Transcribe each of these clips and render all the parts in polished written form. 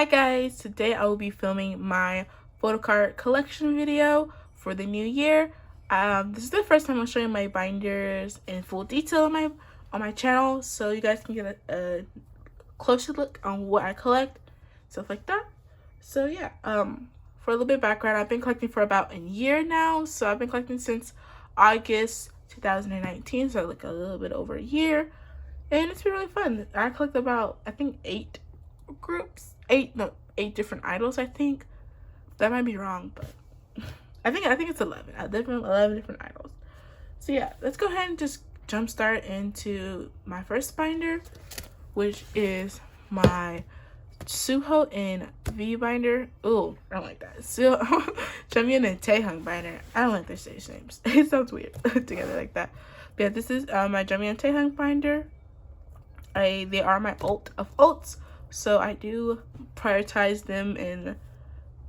Hi guys, today I will be filming my photocard collection video for the new year. This is the first time I'm showing my binders in full detail on my channel, so you guys can get a closer look on what I collect, stuff like that. So yeah, for a little bit of background, I've been collecting for about a year now. So I've been collecting since August 2019, so like a little bit over a year, and it's been really fun. I collect about, I think, eight different idols. I think that might be wrong, but I think it's 11. 11 different idols. So yeah, let's go ahead and just jumpstart into my first binder, which is my Suho and V binder. Oh, I don't like that. So Junghyun and Taehyung binder. I don't like their stage names. It sounds weird together like that. But yeah, this is my Junghyun and Taehyung binder. They are my ult of ults, so I do prioritize them, and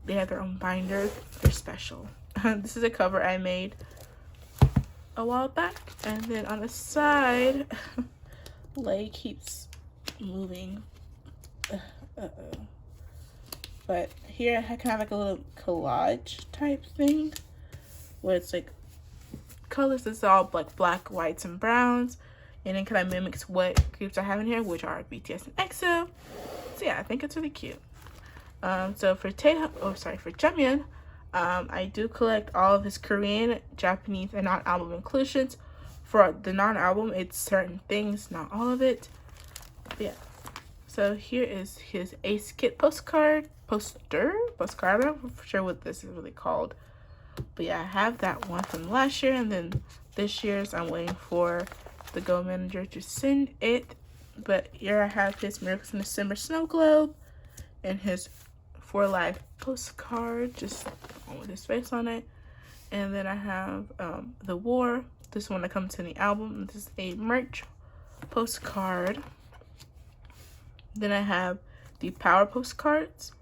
they have their own binder. They're special. This is a cover I made a while back, and then on the side, leg keeps moving. But here I can have like a little collage type thing where it's like colors. It's all like black, whites, and browns, and it kind of mimics what groups I have in here, which are BTS and EXO. So yeah, I think it's really cute. So for Junghyun, I do collect all of his Korean, Japanese, and non-album inclusions. For the non-album, it's certain things, not all of it. But yeah. So here is his Ace Kit postcard. I'm not for sure what this is really called. But yeah, I have that one from last year, and then this year's I'm waiting for the Go manager to send it. But here I have his Miracles in December snow globe and his For Life postcard, just with his face on it. And then I have the War, this one that comes in the album. This is a merch postcard. Then I have the Power postcards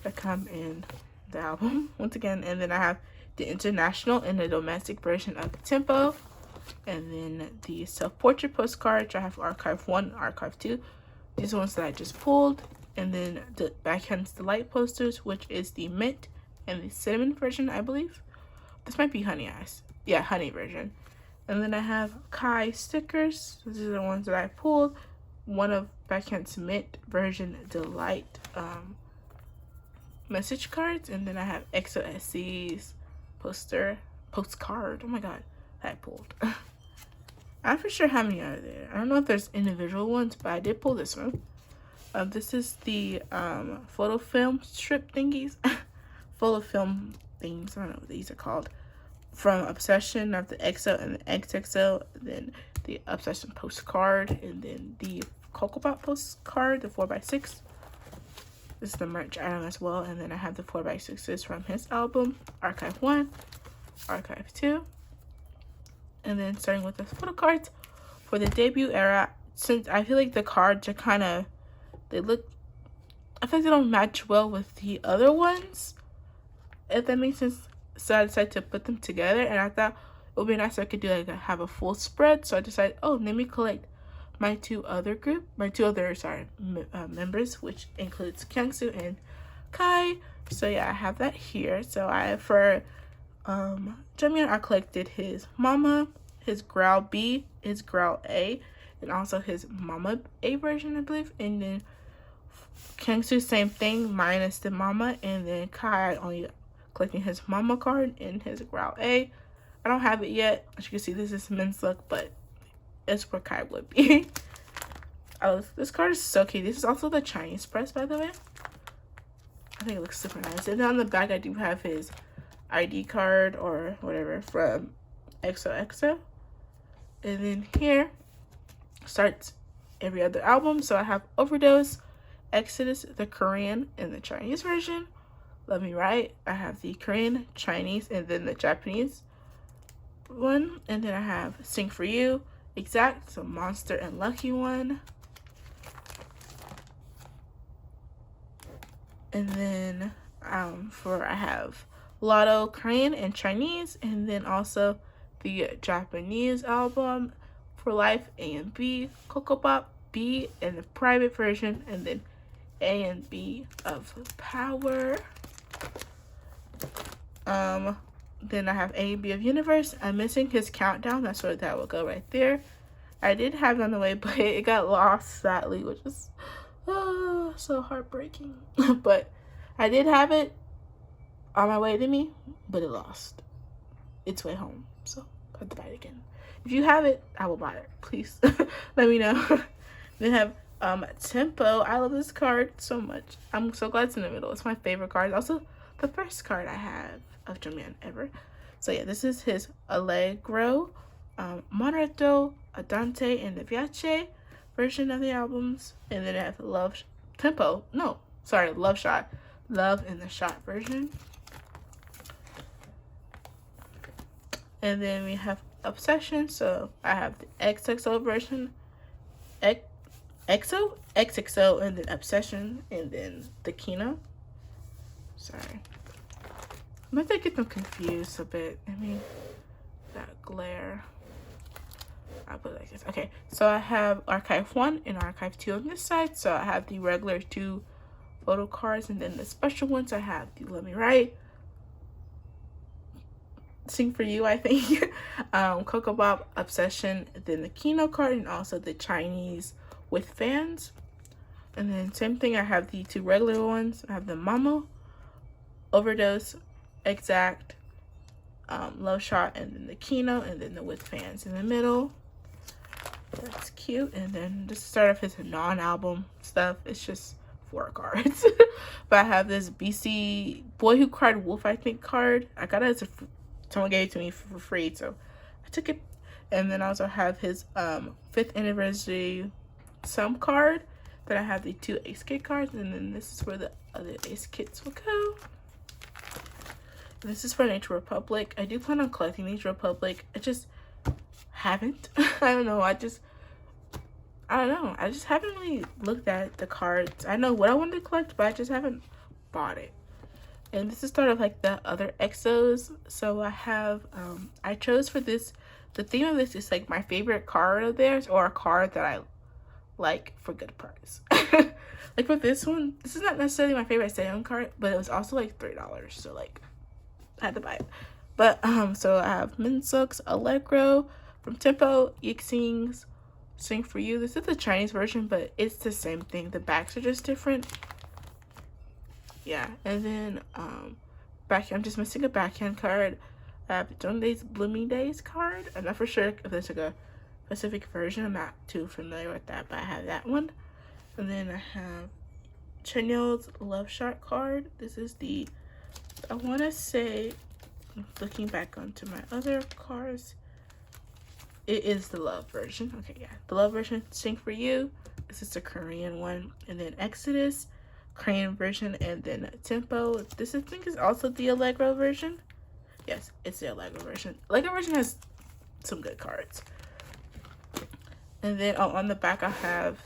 that come in the album once again. And then I have the international and the domestic version of the Tempo. And then the self-portrait postcards. I have Archive 1, Archive 2. These are ones that I just pulled. And then the Backhand's Delight posters, which is the mint and the cinnamon version, I believe. This might be honey eyes. Yeah, honey version. And then I have Kai stickers. These are the ones that I pulled. One of Backhand's mint version Delight message cards. And then I have EXO SC's postcard. Oh my god, that I pulled. I'm for sure how many are there. I don't know if there's individual ones, but I did pull this one. This is the photo film strip thingies. Photo film things, I don't know what these are called. From Obsession of the EXO and the XXO, then the Obsession postcard, and then the kpop postcard, the 4x6. This is the merch item as well. And then I have the 4x6s from his album, Archive 1, Archive 2. And then starting with the photo cards for the debut era, since I feel like the cards are kind of, I feel like they don't match well with the other ones, if that makes sense. So I decided to put them together, and I thought it would be nice if I could do like have a full spread. So I decided, oh, let me collect my two other members, which includes Kyungsu and Kai. So yeah, I have that here. So for Junghyun, I collected his Mama, his Growl B, his Growl A, and also his Mama A version, I believe. And then Kyungsu, same thing, minus the Mama. And then Kai, only collecting his Mama card and his Growl A. I don't have it yet. As you can see, this is men's look, but it's where Kai would be. This card is so cute. This is also the Chinese press, by the way. I think it looks super nice. And then on the back, I do have his ID card or whatever from XOXO. And then here starts every other album. So I have Overdose, Exodus, the Korean, and the Chinese version. Love Me Right. I have the Korean, Chinese, and then the Japanese one. And then I have Sing For You, Exact, so Monster and Lucky one. And then I have Lotto, Korean and Chinese, and then also the Japanese album For Life A and B, Kpop B, and the private version, and then A and B of Power. Then I have A and B of Universe. I'm missing his countdown. That's where that will go right there. I did have it on the way, but it got lost, sadly, which is so heartbreaking. But I did have it on my way to me, but it lost its way home. So I have to buy it again. If you have it, I will buy it. Please let me know. Then have Tempo. I love this card so much. I'm so glad it's in the middle. It's my favorite card. It's also the first card I have of Jaman ever. So yeah, this is his Allegro, Monreto, Adante, and the Viace version of the albums. And then I have Love Shot. Love in the Shot version. And then we have Obsession. So I have the XXO version, XXO, and then Obsession, and then the Kino. Sorry. I might get them confused a bit. I mean, that glare. I'll put it like this. Okay, so I have Archive 1 and Archive 2 on this side. So I have the regular 2 photo cards, and then the special ones I have the Let Me Write, Sing For You, I think, Coco Bob, Obsession, then the Kino card, and also the Chinese with fans. And then same thing, I have the 2 regular ones. I have the Mamo, Overdose, Exact, Love Shot, and then the Kino, and then the with fans in the middle. That's cute. And then just to start off his non-album stuff, it's just 4 cards. But I have this BC Boy Who Cried Wolf, I think, card. I got it as someone gave it to me for free, so I took it. And then I also have his 5th anniversary Sum card. Then I have the 2 Ace Kit cards, and then this is where the other Ace Kits will go. And this is for Nature Republic. I do plan on collecting Nature Republic. I just haven't. I don't know. I just haven't really looked at the cards. I know what I wanted to collect, but I just haven't bought it. And this is sort of like the other EXOs. So I have, I chose for this, the theme of this is like my favorite card of theirs, or a card that I like for good price. Like for this one, this is not necessarily my favorite Saiyan card, but it was also like $3. So like, I had to buy it. But, so I have Minseok's Allegro from Tempo, Yixing's Sing For You. This is the Chinese version, but it's the same thing. The backs are just different. Yeah, and then I'm just missing a backhand card. I have Jungdae's Blooming Days card. I'm not for sure if there's like a specific version. I'm not too familiar with that, but I have that one. And then I have Chanyeol's Love Shot card. This is the, I want to say, looking back onto my other cards, it is the Love version. Okay, yeah, the Love version, Sing For You. This is the Korean one. And then Exodus, Korean version, and then Tempo. This I think is also the Allegro version. Yes, it's the Allegro version. Allegro version has some good cards. And then on the back I have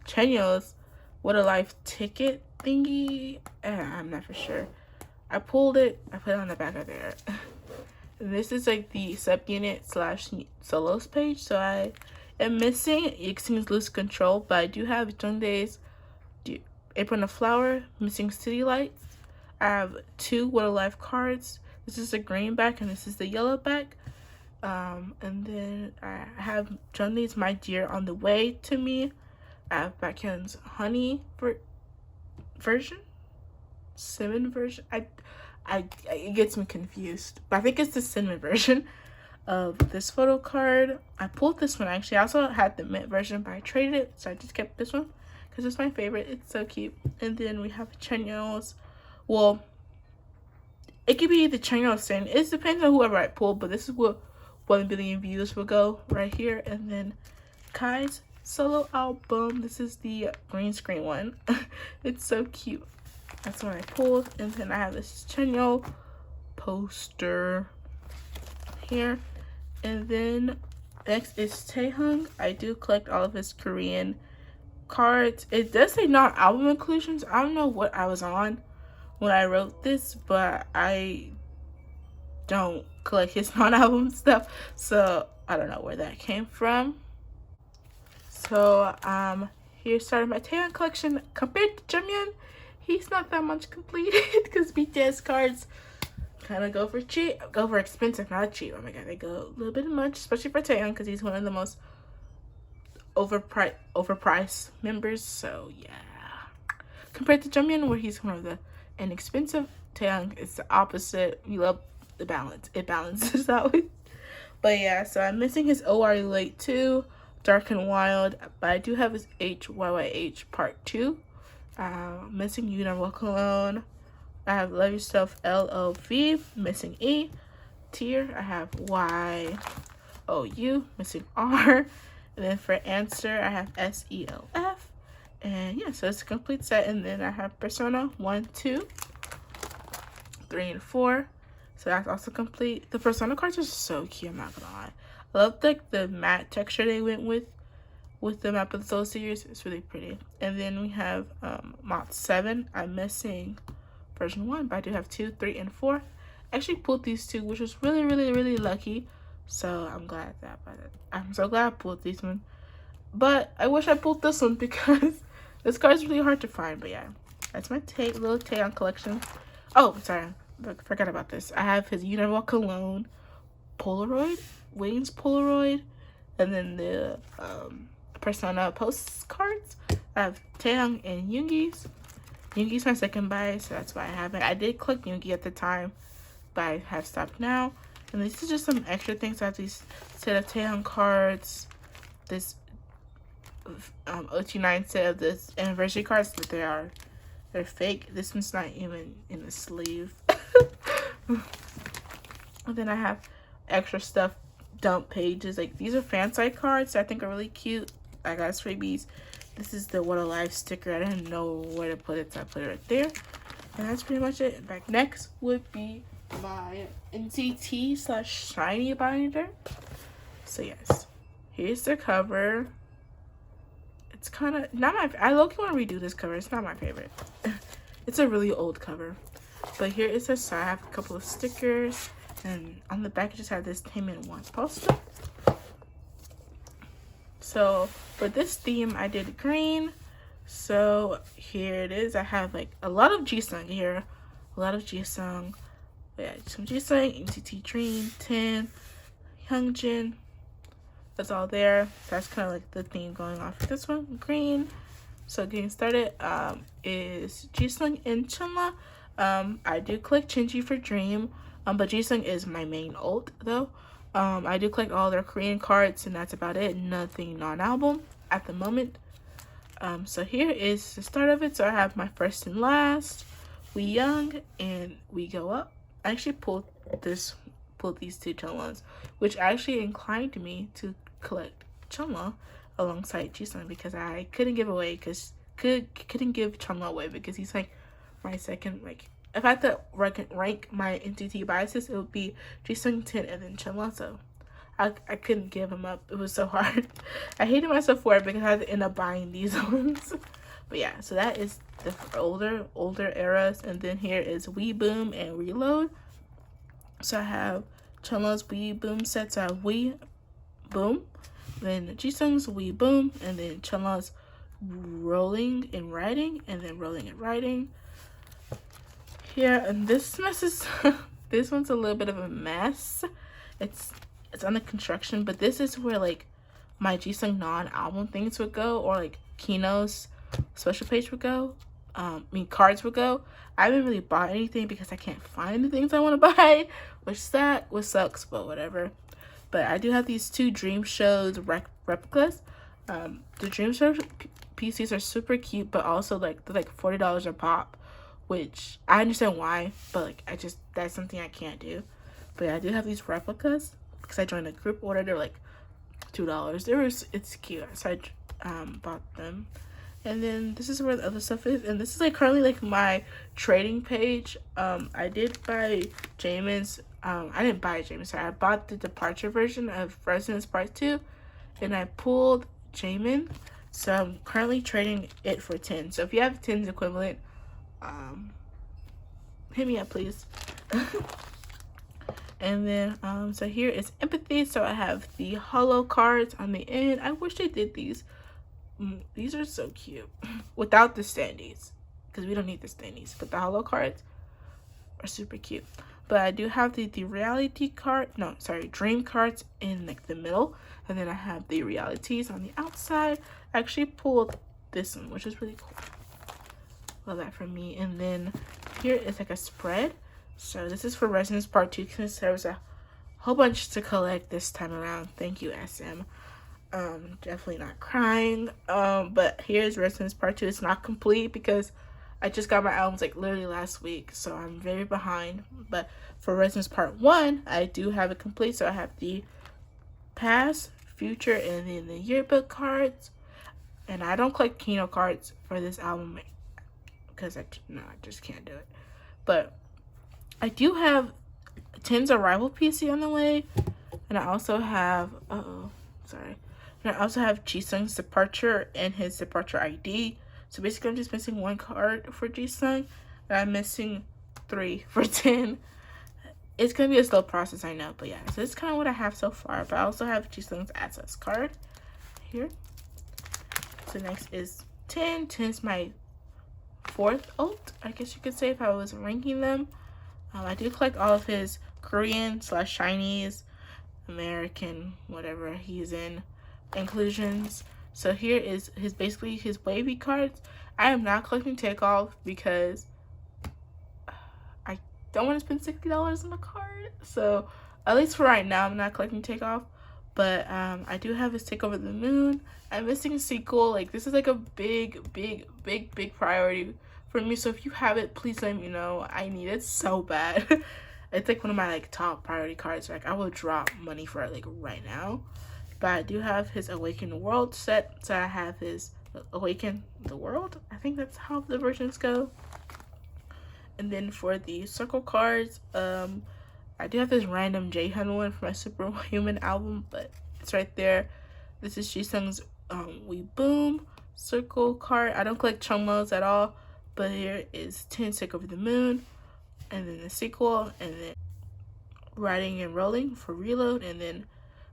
Chanyeol's What a Life ticket thingy. I'm not for sure. I pulled it. I put it on the back of there. And this is like the subunit / solos page. So I am missing Yixing's Lose Control, but I do have Jungdae's Apron of Flower, missing City Lights. I have 2 What a Life cards. This is the green back and this is the yellow back. And then I have Jungdae's My Dear on the Way to Me. I have Baekhyun's Honey version, cinnamon version. It gets me confused, but I think it's the cinnamon version of this photo card. I pulled this one actually. I also had the mint version, but I traded it, so I just kept this one because it's my favorite. It's so cute. And then we have Chanyeol's. Well, it could be the Chanyeol's thing. It depends on whoever I pull, but this is what 1 billion views will go right here. And then Kai's solo album. This is the green screen one. It's so cute. That's what I pulled. And then I have this Chanyeol poster here. And then next is Taehyung. I do collect all of his Korean cards. It does say not album inclusions. I don't know what I was on when I wrote this, but I don't collect his non-album stuff, so I don't know where that came from. So Here's starting my Taeyeon collection. Compared to Junghyun, he's not that much completed because BTS cards kind of go for cheap, go for expensive, not cheap. Oh my god, they go a little bit much, especially for Taeyeon because he's one of the most overpriced members. So yeah, compared to Junghyun, where he's one of the inexpensive, Taeyeon is the opposite. We love the balance. It balances out. But yeah, so I'm missing his OR Late 2, Dark and Wild, but I do have his HYYH Part 2. Missing You Never Walk Alone. I have Love Yourself LOV, missing E. Tear, I have YOU, missing R. And then for Answer, I have SELF. And yeah, so it's a complete set. And then I have Persona 1, 2, 3, and 4. So that's also complete. The Persona cards are so cute, I'm not gonna lie. I love like the matte texture they went with the Map of the Soul series. It's really pretty. And then we have Mod 7. I'm missing version 1, but I do have 2, 3, and 4. I actually pulled these 2, which was really, really, really lucky. So I'm glad that, I'm so glad I pulled these one. But I wish I pulled this one because this card is really hard to find. But yeah, that's my little Taeyeon collection. Oh, sorry, I forgot about this. I have his You Never Walk Alone Polaroid, Wayne's Polaroid, and then the Persona postcards. I have Taeyeon and Yoongi's. Yoongi's my second buy, so that's why I have it. I did collect Yoongi at the time, but I have stopped now. And this is just some extra things. I have these set of Taeyeon cards, this OT9 set of this anniversary cards, but they're fake. This one's not even in the sleeve. And then I have extra stuff, dump pages. Like these are fan site cards that I think are really cute. I got as freebies. This is the What a Life sticker. I didn't know where to put it, so I put it right there. And that's pretty much it. Back next would be my NCT / SHINee binder. So yes, here's the cover. It's kind of not my. I low-key want to redo this cover. It's not my favorite. It's a really old cover. But here it says, so I have a couple of stickers, and on the back I just have this Taemin 1 poster. So for this theme I did green. So here it is. I have like a lot of Jisung here, a lot of Jisung. Yeah, some Jisung, NCT Dream, 10, Hyunjin. That's all there. That's kind of like the theme going off for this one. Green. So getting started is Jisung and Chunla. I do collect Chinji for Dream, but Jisung is my main ult though. I do collect all their Korean cards, and that's about it. Nothing non-album at the moment. So here is the start of it. So I have my first and last, We Young, and We Go Up. I actually pulled these two Chunlas, which actually inclined me to collect Chunla alongside Jisung because I couldn't give Chunla away because he's like my second. Like if I had to rank my NCT biases, it would be Jisung, 10, and then Chunla. So I couldn't give him up. It was so hard. I hated myself for it because I had to end up buying these ones. But yeah, so that is the older eras, and then here is We Boom and Reload. So I have Chunla's We Boom sets. I have We Boom, then Jisung's We Boom, and then Chunla's Rolling and Riding, and then Rolling and Riding. Here, and this mess is this one's a little bit of a mess. It's under construction, but this is where like my Jisung non-album things would go, or like Kino's special page would go. Cards would go. I haven't really bought anything because I can't find the things I want to buy, which sucks, but whatever. But I do have these 2 Dream Shows replicas. The Dream Show PCs are super cute, but also like they're like $40 a pop, which I understand why, but like that's something I can't do. But yeah, I do have these replicas because I joined a group order. They're like $2. It's cute, so I bought them. And then this is where the other stuff is, and this is like currently like my trading page. I did buy Jaemin's. I didn't buy Jaemin, sorry. I bought the departure version of Resonance Part 2, and I pulled Jaemin. So I'm currently trading it for 10. So if you have 10's equivalent, hit me up, please. And then so here is Empathy. So I have the holo cards on the end. I wish they did these These are so cute. Without the standees. Because we don't need the standees. But the holo cards are super cute. But I do have the reality card. No, sorry. Dream cards in like the middle. And then I have the realities on the outside. I actually pulled this one, which is really cool. Love that for me. And then here is like a spread. So this is for Resonance Part 2 because there was a whole bunch to collect this time around. Thank you, SM. Definitely not crying. But here's Resonance Part 2. It's not complete because I just got my albums like literally last week, so I'm very behind. But for Resonance Part 1, I do have it complete. So I have the past, future, and then the yearbook cards. And I don't collect Kino cards for this album because I just can't do it. But I do have Ten's Arrival PC on the way, and I also have and I also have Jisung's departure and his departure ID. So basically, I'm just missing one card for Jisung, and I'm missing 3 for Ten. It's gonna be a slow process, I know, but yeah. So that's kind of what I have so far. But I also have Jisung's access card here. So next is 10. 10 is my 4th ult, I guess you could say, if I was ranking them. I do collect all of his Korean / Chinese, American, whatever he's in, inclusions. So here is basically his wavy cards. I am not collecting takeoff because I don't want to spend $60 on a card. So at least for right now, I'm not collecting takeoff. But I do have his Take Over the Moon. I'm missing a sequel. Like, this is like a big priority for me. So if you have it, please let me know. I need it so bad. It's like one of my like top priority cards. Like, I will drop money for it like right now. But I do have his Awaken the World set. So I have his Awaken the World. I think that's how the versions go. And then for the circle cards, I do have this random Jaehyun one for my Superhuman album, but it's right there. This is Jisung's We Boom circle card. I don't collect Chungmo's at all, but here is 10 Take Over the Moon, and then the sequel, and then Riding and Rolling for Reload, and then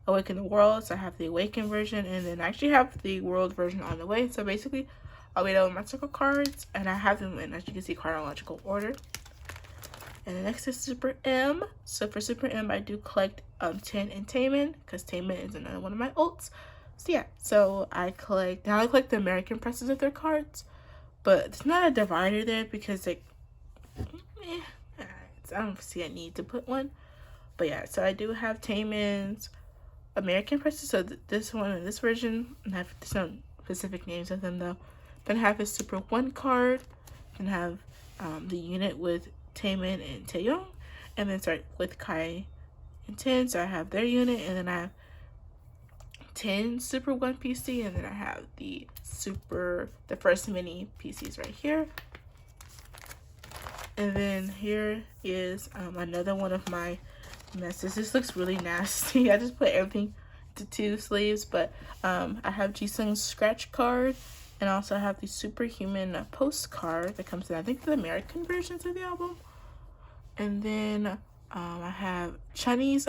Awaken the World. So I have the Awaken version, and then I actually have the World version on the way. So basically, I'll wait over my circle cards, and I have them in, as you can see, chronological order. And the next is Super M. So for Super M, I do collect 10 and Taemin, because Taemin is another one of my ults. So yeah, so I collect the American presses of their cards, but it's not a divider there because like, I don't see a need to put one. But yeah, so I do have Taemin's American presses. So this one and this version, and I have some specific names of them though. Then I have his Super 1 card, and have the unit with Taemin and Taeyong, and then start with Kai and 10. So I have their unit, and then I have 10 Super 1 PC, and then I have the first mini PCs right here. And then here is another one of my messes. This looks really nasty. I just put everything to 2 sleeves, but I have Jisung's scratch card, and also I have the Superhuman postcard that comes in, I think, the American versions of the album. And then I have SHINee's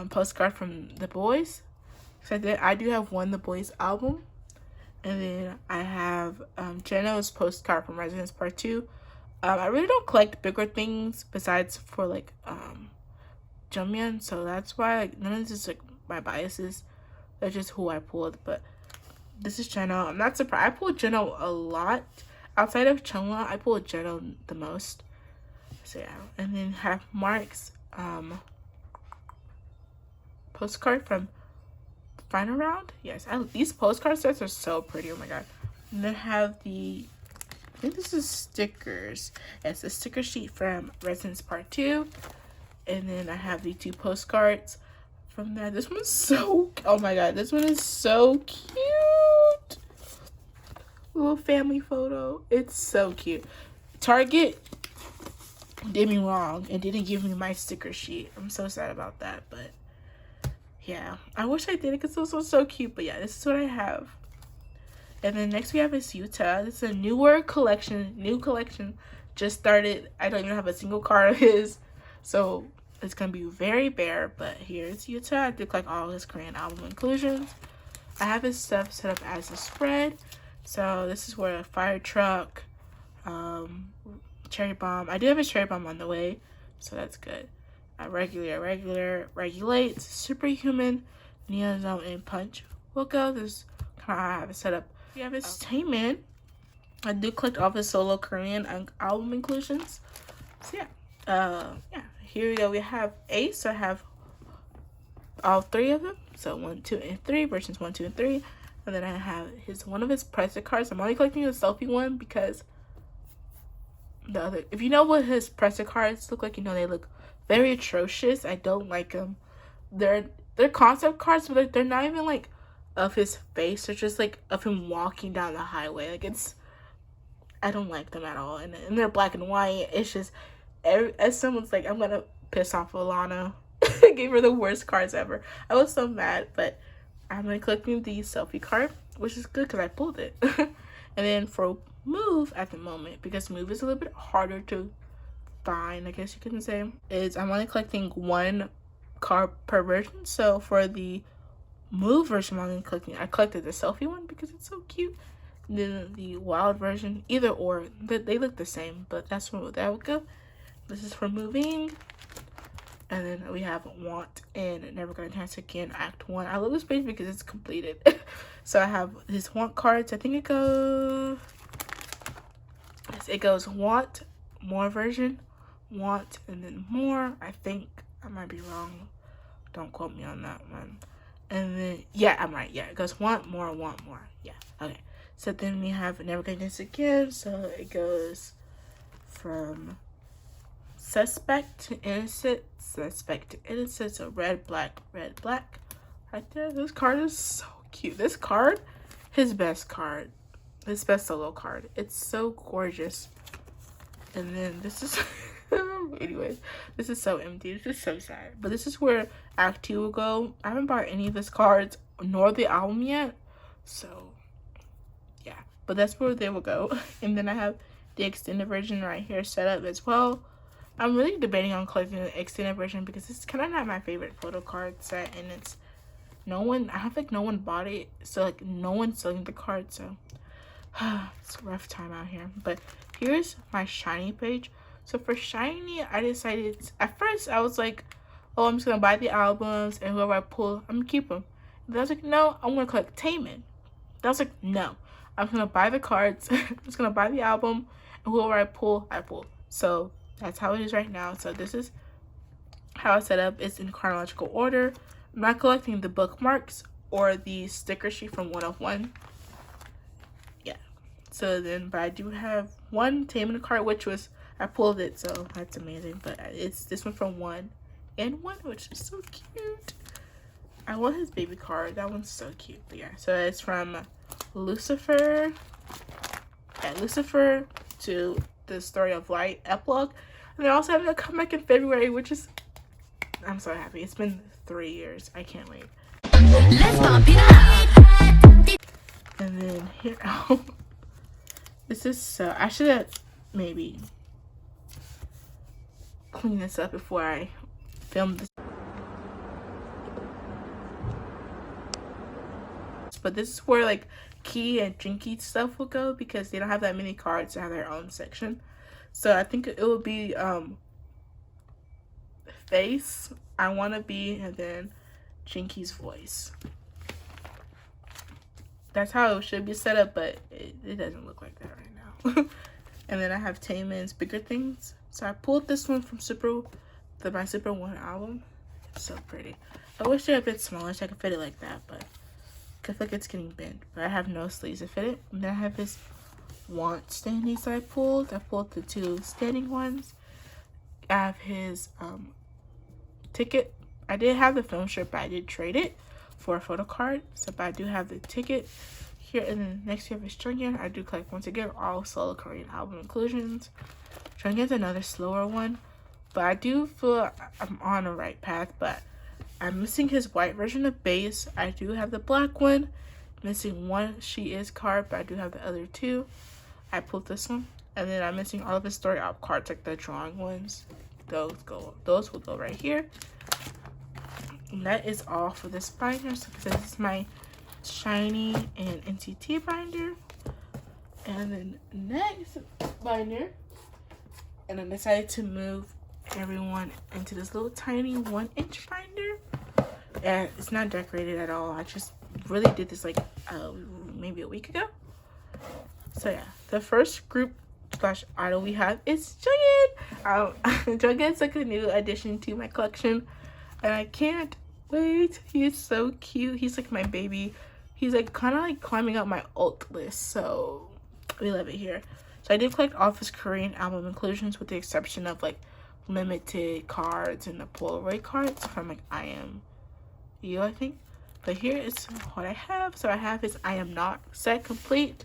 postcard from The Boys. So I do have one The Boys album. And then I have Jeno's postcard from Resonance Part 2. I really don't collect bigger things besides for like Jungmyeon, so that's why like none of this is like my biases. That's just who I pulled. But this is Jeno. I'm not surprised. I pulled Jeno a lot. Outside of Chungla, I pulled Jeno the most. So yeah, and then have Mark's postcard from Final Round. Yes, these postcard sets are so pretty. Oh my god. And then have I think this is stickers. It's a sticker sheet from Resonance Part 2. And then I have the 2 postcards from that. This one's so, oh my god, this one is so cute. Little family photo. It's so cute. Target did me wrong and didn't give me my sticker sheet. I'm so sad about that, but yeah, I wish I did it because this was so cute. But yeah, this is what I have. And then next we have is Yuta. This is a new collection, just started. I don't even have a single card of his, so it's gonna be very bare. But here's Yuta. I did like all his Korean album inclusions. I have his stuff set up as a spread. So this is where a fire truck, cherry bomb. I do have a cherry bomb on the way, so that's good. Regular, regulates, superhuman, neozone, and punch will go. This kind of how I have it set up. We have his Taemin. I do collect all his solo Korean album inclusions. So yeah, here we go. We have Ace. So I have all 3 of them. So 1, 2, and 3 versions 1, 2, and 3. And then I have one of his presser cards. I'm only collecting the selfie one because the other, if you know what his presser cards look like, you know they look very atrocious. I don't like them. They're concept cards, but they're not even like of his face. They're just like of him walking down the highway. Like I don't like them at all. And they're black and white. It's just, as someone's like, I'm gonna piss off Alana. Gave her the worst cards ever. I was so mad, but I'm like collecting the selfie card, which is good because I pulled it. And then for Move at the moment, because Move is a little bit harder to find, I guess you can say, is I'm only collecting 1 card per version. So for the Move version, I collected the selfie one because it's so cute. And then the wild version, either or, they look the same, but that's where that would go. This is for Moving. And then we have Want and Never Gonna Dance Again Act 1. I love this page because it's completed. So I have his Want cards. I think it goes Want, More version, Want, and then More. I think I might be wrong. Don't quote me on that one. And then, yeah, I'm right. Yeah, it goes Want, More, Want, More. Yeah, okay. So then we have Never Gonna Dance Again. So it goes from Suspect to Innocent, Suspect to Innocent. So red, black, right there. This card is so cute. This card, his best solo card. It's so gorgeous. And then this is anyways, this is so empty. This is so sad. But this is where Act 2 will go. I haven't bought any of his cards nor the album yet, so yeah, but that's where they will go. And then I have the extended version right here set up as well. I'm really debating on collecting the extended version because it's kind of not my favorite photo card set, and I have like no one bought it, so like no one's selling the card, so it's a rough time out here. But here's my SHINee page. So for SHINee, I decided, at first I was like, oh, I'm just gonna buy the albums and whoever I pull, I'm gonna keep them. And then I was like, no, I'm gonna collect Taemin. I was like, no, I'm gonna buy the cards. I'm just gonna buy the album, and whoever I pull, I pull. So that's how it is right now. So this is how it's set up. It's in chronological order. I'm not collecting the bookmarks or the sticker sheet from 101. Yeah. So then, but I do have one Taemin card, which was, I pulled it, so that's amazing. But it's this one from 1 and 1, which is so cute. I want his baby card. That one's so cute. But yeah, so it's from Lucifer. Yeah, Lucifer to the Story of Light epilogue. And they're also having a comeback in February, which is, I'm so happy. It's been 3 years. I can't wait. Let's pump it up. And then here, oh, this is so, I should have maybe cleaned this up before I filmed this. But this is where like Key and Jinky stuff will go because they don't have that many cards to have their own section. So I think it will be Face, I Wanna Be, and then Jinky's Voice. That's how it should be set up, but it doesn't look like that right now. And then I have Taemin's Bigger Things. So I pulled this one from my Super 1 album. It's so pretty. I wish they were a bit smaller so I could fit it like that, but I feel like it's getting bent. But I have no sleeves to fit it. And then I have his Want standees that I pulled. I pulled the 2 standing ones. I have his ticket. I did have the film strip, but I did trade it for a photo card. So, but I do have the ticket here. And then next we have his Jungyeon. I do collect, once again, all solo Korean album inclusions. Jungyeon's another slower one, but I do feel I'm on the right path. But I'm missing his white version of Base. I do have the black one. Missing one She Is card, but I do have the other 2. I pulled this one. And then I'm missing all of his story out cards, like the drawing ones. Those will go right here. And that is all for this binder. So this is my SHINee and NCT binder. And then next binder, and I decided to move everyone into this little tiny 1-inch binder. And it's not decorated at all. I just really did this like maybe a week ago. So yeah, the first group slash idol we have is Jungin. Jungin's like a new addition to my collection, and I can't wait. He's so cute. He's like my baby. He's like kind of like climbing up my alt list, so we love it here. So I did collect all of his Korean album inclusions with the exception of like limited cards and the Polaroid cards from like I Am You, I think. But here is what I have. So I have his I Am Not set complete.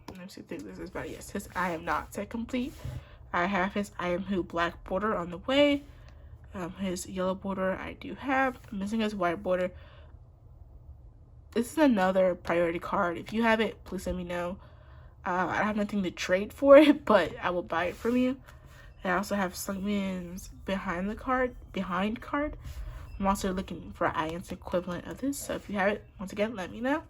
Let me see if this is about, yes, his I Am Not set complete. I have his I Am Who black border on the way. His yellow border I do have. I'm missing his white border. This is another priority card. If you have it, please let me know. I have nothing to trade for it, but I will buy it from you. I also have Sungmin's behind card. I'm also looking for IN's equivalent of this. So if you have it, once again, let me know.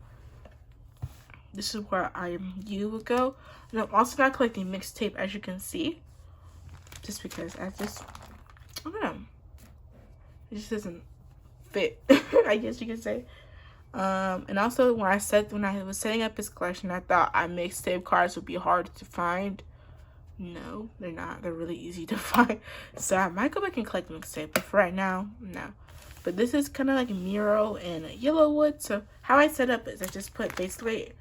This is where I Am You will go. And I'm also not collecting mixtape, as you can see. Just because I don't know. It just doesn't fit, I guess you could say. And also when I was setting up his collection, I thought mixtape cards would be hard to find. No, they're not. They're really easy to find. So I might go back and collect mixtape, but for right now, no. But this is kind of like Miro and Yellowwood. So how I set up is I just put basically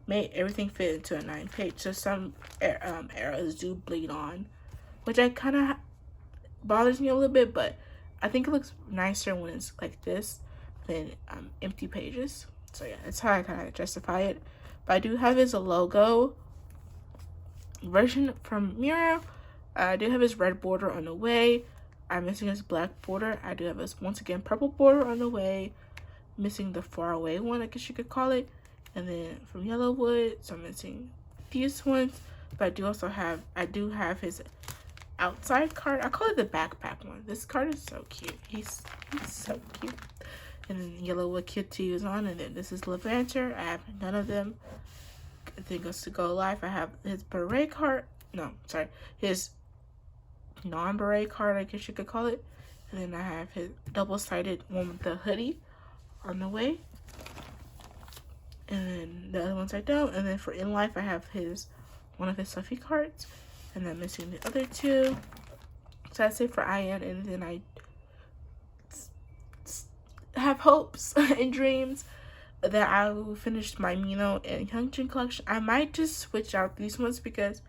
made everything fit into a 9-page. So some arrows do bleed on, which I kind of bothers me a little bit, but I think it looks nicer when it's like this than empty pages. So yeah, that's how I kind of justify it. But I do have his logo version from Miro. I do have his red border on the way. I'm missing his black border. I do have his, once again, purple border on the way. Missing the far away one, I guess you could call it. And then from Yellowwood, so I'm missing these ones. But I do have his outside card. I call it the backpack one. This card is so cute. He's so cute. And then Yellowwood Q2 is on. And then this is Levanter. I have none of them. I think goes to Go Live. I have his beret card. No, sorry. His non-beret card, I guess you could call it. And then I have his double-sided one with the hoodie on the way. And then the other ones I don't. And then for In Life, I have one of his Suffy cards. And then missing the other two. So that's it for IN. And then I have hopes and dreams that I will finish my Mino and Hyunjin collection. I might just switch out these ones because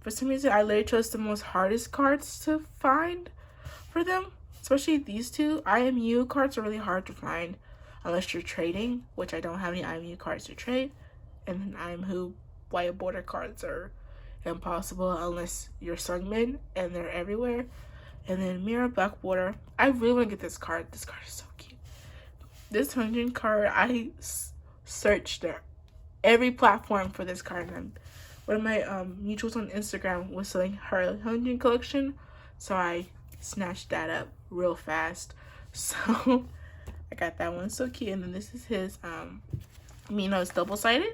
for some reason I literally chose the most hardest cards to find for them. Especially these two. IMU cards are really hard to find unless you're trading, which I don't have any IMU cards to trade. And then IMU white border cards are impossible unless you're Sungmin and they're everywhere. And then Mirror black border. I really want to get this card. This card is so cute. This Hyunjin card, I searched every platform for this card. And one of my mutuals on Instagram was selling her Hyunjin collection, so I snatched that up real fast. So I got that one, so cute. And then this is his Mino's double-sided.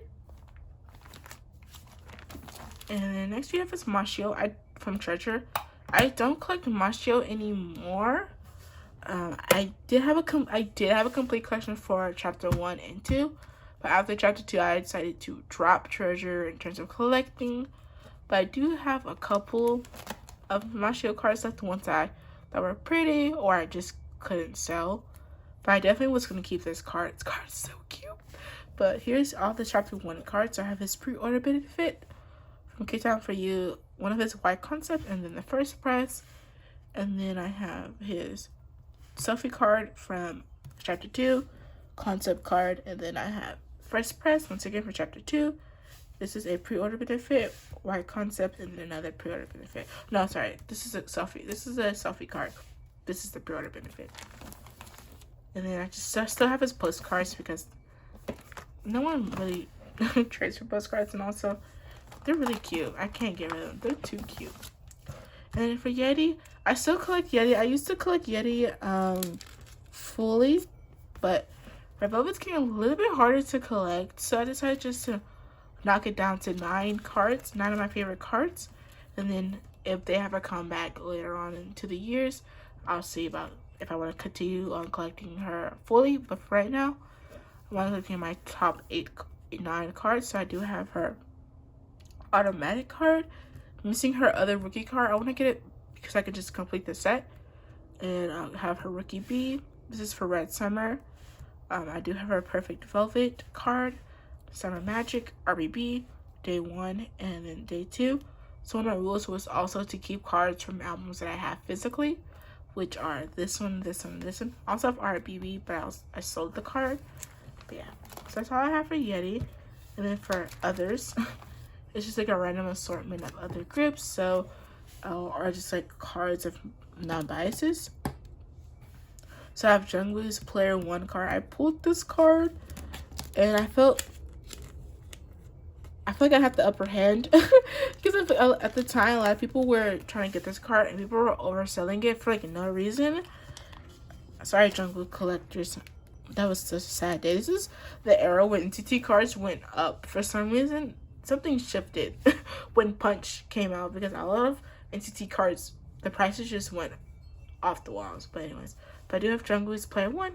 And then next we have his Mashio from Treasure. I don't collect Mashio anymore. I did have a complete collection for chapter 1 and 2, but after chapter 2 I decided to drop Treasure in terms of collecting. But I do have a couple of Mashio cards left, the ones that were pretty or I just couldn't sell. But I definitely was going to keep this card. This card is so cute. But here's all the chapter 1 cards. So I have his pre-order benefit from K-Town for You, one of his white concept, and then the first press. And then I have his selfie card from chapter 2, concept card, and then I have first press once again for chapter 2. This is a pre-order benefit, white concept, and then another pre-order benefit. No, sorry, this is a selfie card. This is the pre-order benefit. And then I still have his postcards because no one really trades for postcards, and also they're really cute. I can't get rid of them. They're too cute. And then for Yeti, I still collect Yeti. I used to collect Yeti fully, but My velvet's getting a little bit harder to collect, so I decided just to knock it down to 9 cards, 9 of my favorite cards. And then if they have a comeback later on into the years, I'll see about if I want to continue on collecting her fully. But for right now, I'm looking at my top 9 cards. So I do have her automatic card. I'm missing her other rookie card. I want to get it because I could just complete the set. And I'll have her rookie B. This is for Red Summer. I do have her Perfect Velvet card, Summer Magic, RBB, Day 1, and then Day 2. So one of my rules was also to keep cards from albums that I have physically, which are this one, this one, this one. I also have RBB, but I sold the card. But yeah, so that's all I have for Yeti. And then for others, it's just like a random assortment of other groups. So, or just like cards of non-biases. So I have Jungwoo's Player 1 card. I pulled this card and I feel like I had the upper hand because at the time a lot of people were trying to get this card and people were overselling it for like no reason. Sorry, Jungwoo collectors. That was such a sad day. This is the era when NCT cards went up. For some reason, something shifted when Punch came out because a lot of NCT cards, the prices just went off the walls. But anyways, but I do have Jungwoo's Player 1.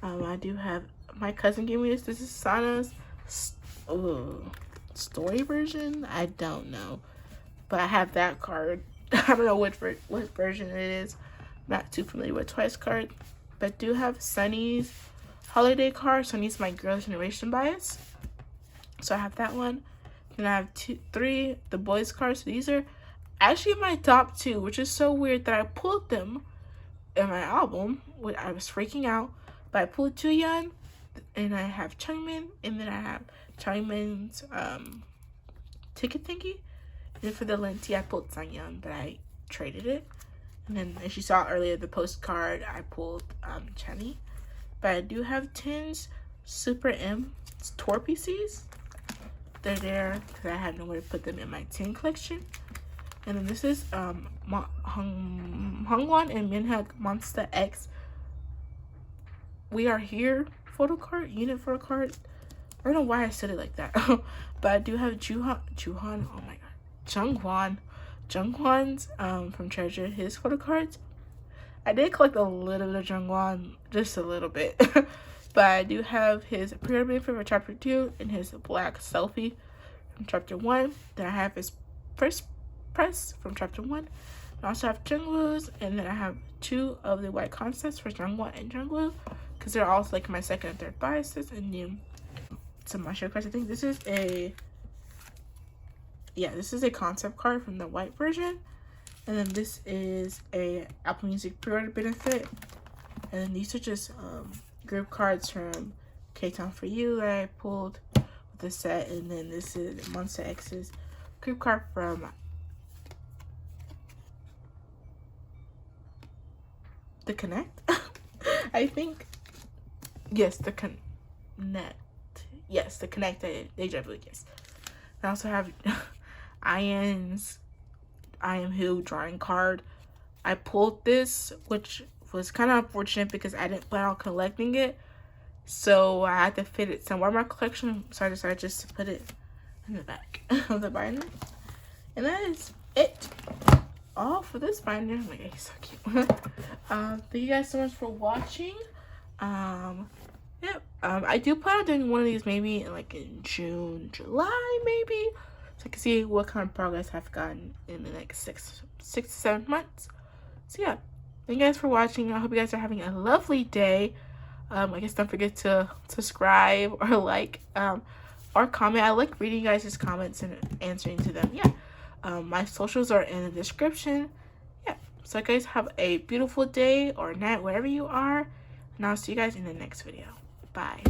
I do have, my cousin gave me this. This is Sana's story version. I don't know, but I have that card. I don't know what version it is. Not too familiar with Twice card, but do have Sunny's holiday card. Sunny's my Girls' Generation bias, so I have that one. Then I have 3 the boys cards. So these are actually my top 2, which is so weird that I pulled them in my album. I was freaking out, but I pulled Tuyeon, and I have Chungmin, and then I have Chungmin's ticket thingy. And then for the Lenti, I pulled Sangyeon, but I traded it. And then, as you saw earlier, the postcard, I pulled Chani. But I do have Tin's Super M tour PCs. They're there because I have nowhere to put them in my Tin collection. And then this is Hongwon and Minhyuk Monster X We Are Here photo card, unit photo card. I don't know why I said it like that. But I do have Juhan, oh my god, Jungwon's from Treasure, his photo cards. I did collect a little bit of Jungwon, just a little bit. But I do have his Pyramid from Chapter 2 and his Black Selfie from Chapter 1. Then I have his First Press from Chapter 1. I also have Jungwoo's, and then I have 2 of the white concepts for Jungwon and Jungwoo, because they're also like my second and third biases. And then some Masha cards. I think this is a concept card from the white version. And then this is a Apple Music pre-order benefit. And then these are just group cards from K-Town For You that I pulled with the set. And then this is Monster X's group card from The Connect. I think. Yes, The Connect. Yes, The Connect. Deja Vu, yes. I also have Ian's I Am Who drawing card. I pulled this, which was kind of unfortunate because I didn't plan on collecting it. So I had to fit it somewhere in my collection. So I decided just to put it in the back of the binder. And that is it. All for this binder. Oh my god, he's so cute. Thank you guys so much for watching. I do plan on doing one of these maybe in June, July maybe, so I can see what kind of progress I've gotten in the next 6 to 7 months. So yeah, thank you guys for watching. I hope you guys are having a lovely day. I guess don't forget to subscribe or like or comment. I like reading you guys' comments and answering to them. Yeah, my socials are in the description. Yeah, so guys, have a beautiful day or night wherever you are, and I'll see you guys in the next video. Bye.